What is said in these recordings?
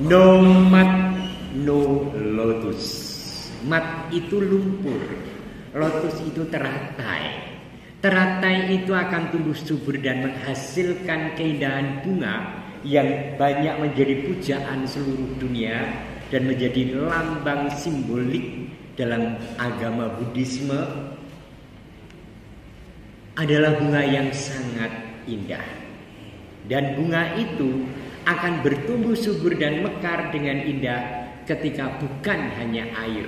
No mat, no lotus. Mat itu lumpur, lotus itu teratai. Teratai itu akan tumbuh subur dan menghasilkan keindahan bunga yang banyak menjadi pujaan seluruh dunia dan menjadi lambang simbolik dalam agama Buddhisme. Adalah bunga yang sangat indah. Dan bunga itu akan bertumbuh subur dan mekar dengan indah ketika bukan hanya air,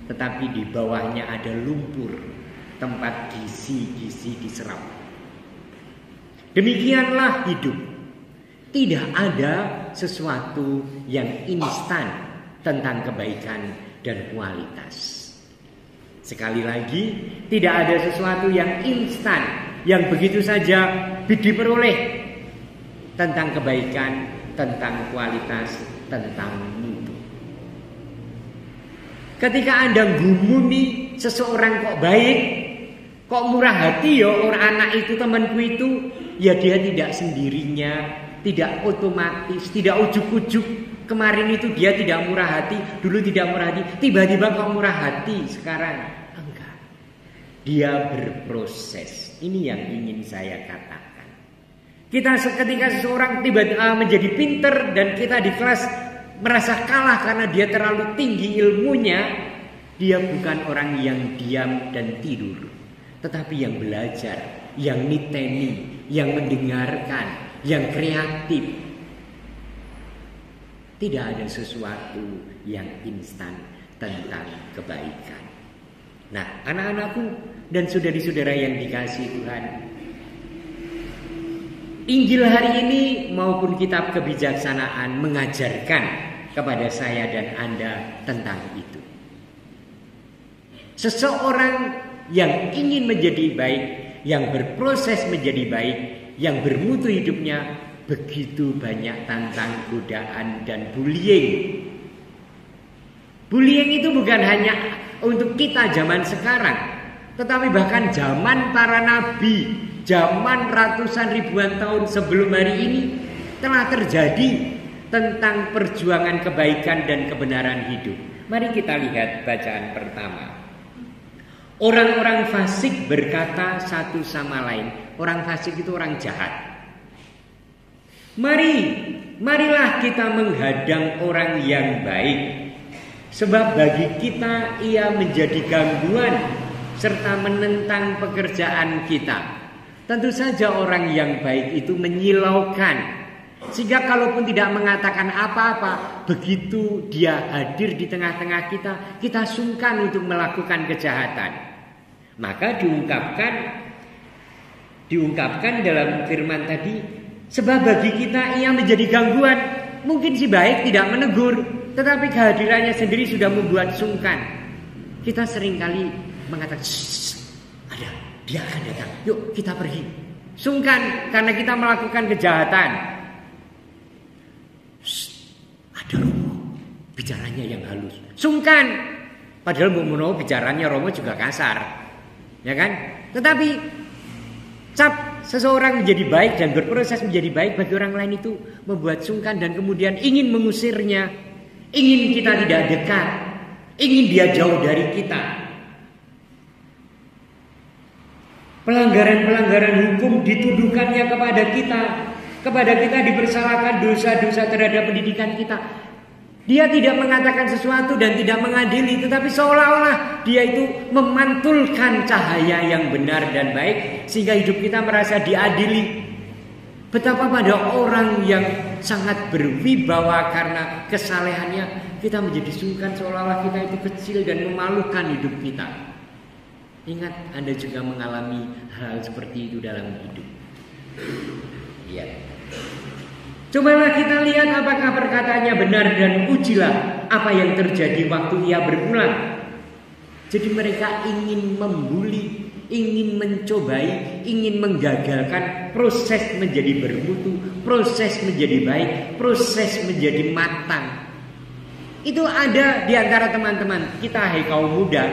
tetapi di bawahnya ada lumpur, tempat gizi-gizi diserap. Demikianlah hidup. Tidak ada sesuatu yang instan tentang kebaikan dan kualitas. Sekali lagi, tidak ada sesuatu yang instan, yang begitu saja diperoleh tentang kebaikan, tentang kualitas, tentang mutu. Ketika Anda gumuni seseorang kok baik, kok murah hati ya orang anak itu, temanku itu, ya dia tidak sendirinya, tidak otomatis, tidak ujuk-ujuk. Kemarin itu dia tidak murah hati, dulu tidak murah hati, tiba-tiba kok murah hati sekarang. Enggak. Dia berproses. Ini yang ingin saya katakan. Ketika seseorang tiba-tiba menjadi pinter dan kita di kelas merasa kalah karena dia terlalu tinggi ilmunya, dia bukan orang yang diam dan tidur, tetapi yang belajar, yang niteni, yang mendengarkan, yang kreatif. Tidak ada sesuatu yang instan tentang kebaikan. Nah, anak-anakku dan saudari-saudara yang dikasihi Tuhan, Injil hari ini maupun kitab kebijaksanaan mengajarkan kepada saya dan Anda tentang itu. Seseorang yang ingin menjadi baik, yang berproses menjadi baik, yang bermutu hidupnya, begitu banyak tantang, godaan, dan bullying. Bullying itu bukan hanya untuk kita zaman sekarang, tetapi bahkan zaman para nabi, zaman ratusan ribuan tahun sebelum hari ini telah terjadi tentang perjuangan kebaikan dan kebenaran hidup. Mari kita lihat bacaan pertama. Orang-orang fasik berkata satu sama lain. Orang fasik itu orang jahat. Marilah kita menghadang orang yang baik, sebab bagi kita ia menjadi gangguan serta menentang pekerjaan kita. Tentu saja orang yang baik itu menyilaukan, sehingga kalaupun tidak mengatakan apa-apa, begitu dia hadir di tengah-tengah kita, kita sungkan untuk melakukan kejahatan. Maka diungkapkan dalam firman tadi, Sebab bagi kita ia menjadi gangguan. Mungkin si baik tidak menegur, tetapi kehadirannya sendiri sudah membuat sungkan. Kita seringkali mengatakan, ada, dia akan datang, yuk kita pergi. Sungkan karena kita melakukan kejahatan. Ada Romo, bicaranya yang halus. Sungkan, padahal mau bicaranya Romo juga kasar, ya kan? Tetapi cap seseorang menjadi baik dan berproses menjadi baik bagi orang lain itu membuat sungkan dan kemudian ingin mengusirnya, ingin kita tidak dekat, ingin dia jauh dari kita. Pelanggaran-pelanggaran hukum dituduhkannya kepada kita dipersalahkan dosa-dosa terhadap pendidikan kita. Dia tidak mengatakan sesuatu dan tidak mengadili, tetapi seolah-olah dia itu memantulkan cahaya yang benar dan baik sehingga hidup kita merasa diadili. Betapa pada orang yang sangat berwibawa karena kesalehannya, kita menjadi sungkan seolah-olah kita itu kecil dan memalukan hidup kita. Ingat, Anda juga mengalami hal seperti itu dalam hidup. Ya. Cobalah kita lihat apakah perkataannya benar dan ujilah apa yang terjadi waktu ia berpulang. Jadi mereka ingin membuli, ingin mencobai, ingin menggagalkan proses menjadi bermutu, proses menjadi baik, proses menjadi matang. Itu ada di antara teman-teman kita, hai kaum muda,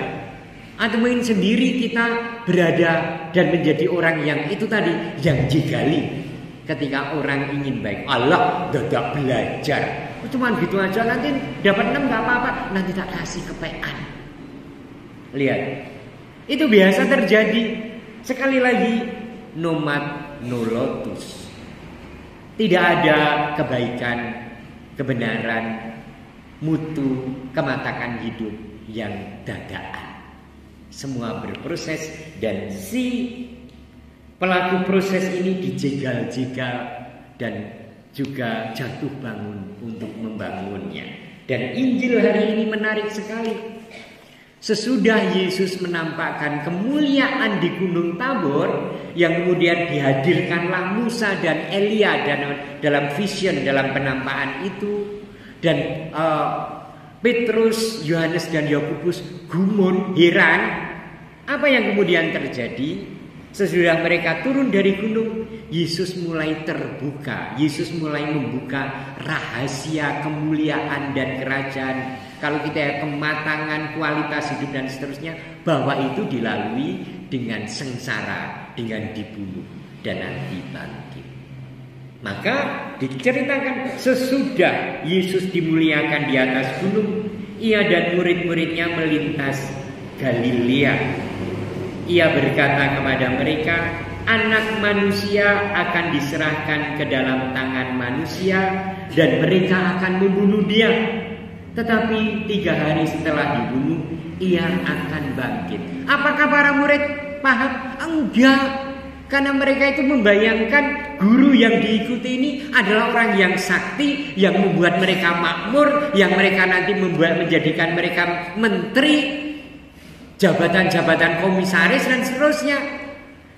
atau mungkin sendiri kita berada dan menjadi orang yang itu tadi, yang jegali. Ketika orang ingin baik, Allah dadak belajar. Cuman gitu aja, nanti dapat 6 gak apa-apa, nanti tak kasih kepean. Lihat, itu biasa terjadi. Sekali lagi, nomad no lotus. Tidak ada kebaikan, kebenaran, mutu, kematangan hidup yang dadakan. Semua berproses dan si pelaku proses ini dijegal-jegal dan juga jatuh bangun untuk membangunnya. Dan Injil hari ini menarik sekali. Sesudah Yesus menampakkan kemuliaan di Gunung Tabor, yang kemudian dihadirkanlah Musa dan Elia dalam vision, dalam penampakan itu. Dan Petrus, Yohanes dan Yakobus gumun, heran. Apa yang kemudian terjadi? Sesudah mereka turun dari gunung, Yesus mulai terbuka. Yesus mulai membuka rahasia kemuliaan dan kerajaan. Kalau kita kematangan, kualitas hidup dan seterusnya, bahwa itu dilalui dengan sengsara, dengan dibunuh dan nanti bangkit. Maka diceritakan sesudah Yesus dimuliakan di atas gunung, ia dan murid-muridnya melintas Galilea. Ia berkata kepada mereka, Anak manusia akan diserahkan ke dalam tangan manusia dan mereka akan membunuh dia. Tetapi 3 hari setelah dibunuh, ia akan bangkit. Apakah para murid paham? Enggak. Karena mereka itu membayangkan guru yang diikuti ini adalah orang yang sakti, yang membuat mereka makmur, yang mereka nanti menjadikan mereka menteri, jabatan-jabatan komisaris dan seterusnya.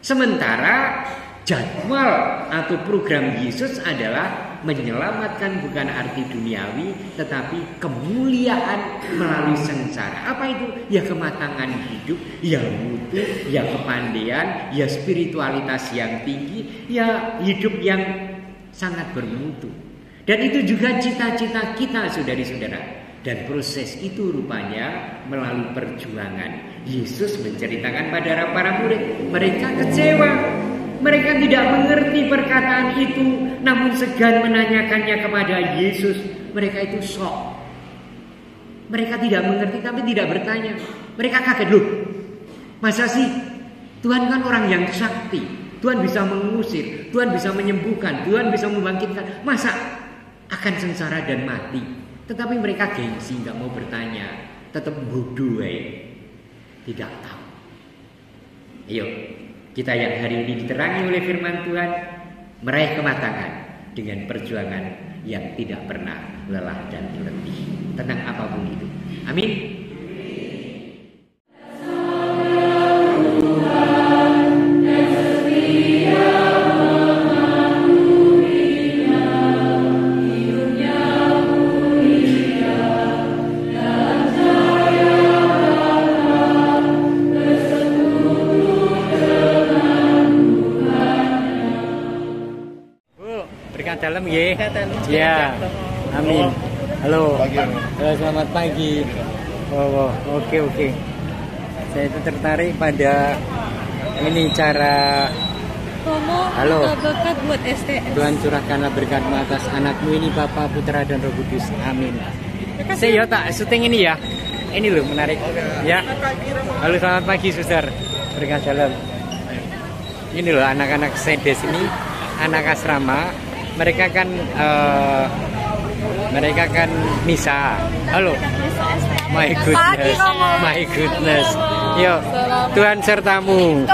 Sementara jadwal atau program Yesus adalah menyelamatkan bukan arti duniawi, tetapi kemuliaan melalui sengsara. Apa itu? Ya kematangan hidup, ya mutu, ya kepandaian, ya spiritualitas yang tinggi, ya hidup yang sangat bermutu. Dan itu juga cita-cita kita, saudari-saudara. Dan proses itu rupanya melalui perjuangan. Yesus menceritakan pada para murid, mereka kecewa. Mereka tidak mengerti perkataan itu, namun segan menanyakannya kepada Yesus. Mereka itu shock. Mereka tidak mengerti tapi tidak bertanya. Mereka kaget, loh, masa sih? Tuhan kan orang yang sakti. Tuhan bisa mengusir, Tuhan bisa menyembuhkan, Tuhan bisa membangkitkan. Masa akan sengsara dan mati? Tetapi mereka gengsi, gak mau bertanya. Tetap bodoh, tidak tahu. Ayo, kita yang hari ini diterangi oleh firman Tuhan, meraih kematangan dengan perjuangan yang tidak pernah lelah dan letih, tenang apapun itu. Amin. salam nggih. Ya. Amin. Halo. Halo, selamat pagi. Oh, oke. Saya itu tertarik pada ini cara halo. Bakat buat STS. Tuhan curahkanlah berkat-Mu atas anakmu ini, Bapa, Putra dan Roh Kudus. Amin. Saya tak syuting ini ya. Ini loh menarik. Ya. Halo, selamat pagi, Suster. Berkat dalam. Ini loh anak-anak sedes ini, anak asrama. Mereka kan misa. Halo. My goodness. Yo, Tuhan sertamu.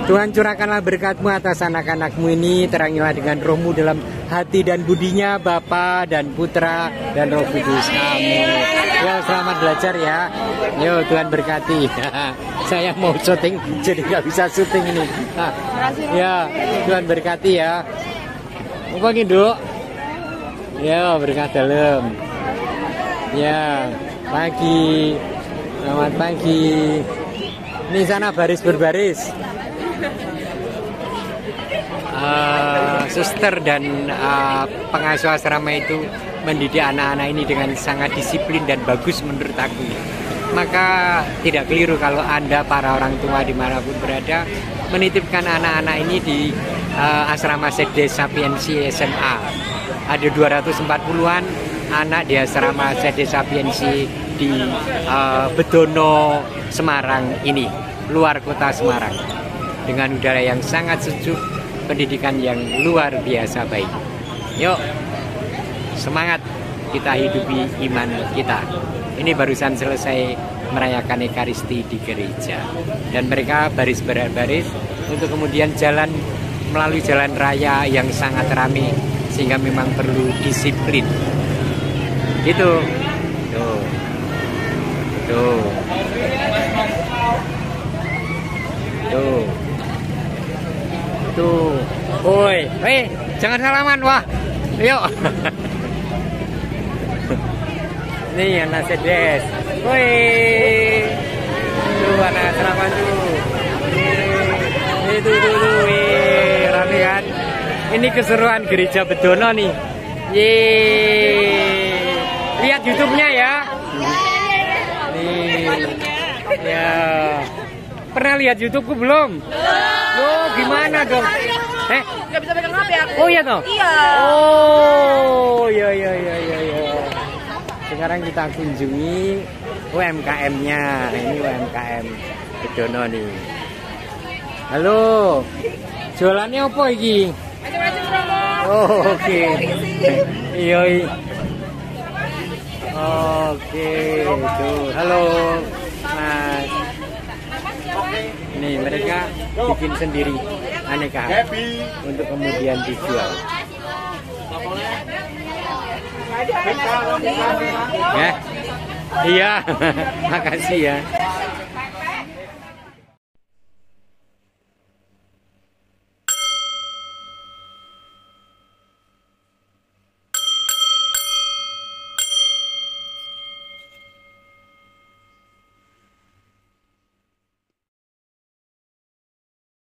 Tuhan curahkanlah berkat-Mu atas anak-anak-Mu ini, terangilah dengan Roh-Mu dalam hati dan budinya, Bapa dan Putra dan Roh Kudus. Amin. Yo, selamat belajar ya. Yo, Tuhan berkati. Saya mau syuting, jadi nggak bisa syuting ini. Ya, Tuhan berkati ya. Apa gitu? Ya, berkat dalam. Ya, pagi. Selamat pagi. Ini sana baris berbaris. Suster dan pengasuh asrama itu mendidik anak-anak ini dengan sangat disiplin dan bagus menurut aku. Maka tidak keliru kalau Anda para orang tua dimanapun berada menitipkan anak-anak ini di asrama Sedes Sapiensi SMA. Ada 240-an anak di asrama Sedes Sapiensi di Bedono, Semarang ini, luar kota Semarang, dengan udara yang sangat sejuk, pendidikan yang luar biasa baik. Yuk, semangat kita hidupi iman kita. Ini barusan selesai merayakan Ekaristi di gereja, dan mereka baris berbaris untuk kemudian jalan melalui jalan raya yang sangat ramai, sehingga memang perlu disiplin. Gitu. Tuh. Woi, jangan salaman, wah. Yuk. Nih anak sedes. Woi. Tuh anak salaman tuh. Itu. Rame kan? Ini keseruan gereja Bedono nih. Yeay. Lihat YouTube-nya ya. Nih. Ya. Pernah lihat YouTube-ku belum? Loh, gimana dong? Nggak bisa pegang HP aku. Oh iya toh? Iya. Oh, iya. Sekarang kita kunjungi UMKM-nya. Ini UMKM Bedono nih. Halo. Jualannya apa iki? Oh, oke. Iya. Oke, tuh. Halo, Mas. Nih, mereka bikin sendiri aneka untuk kemudian dijual. Ya. Iya, makasih ya.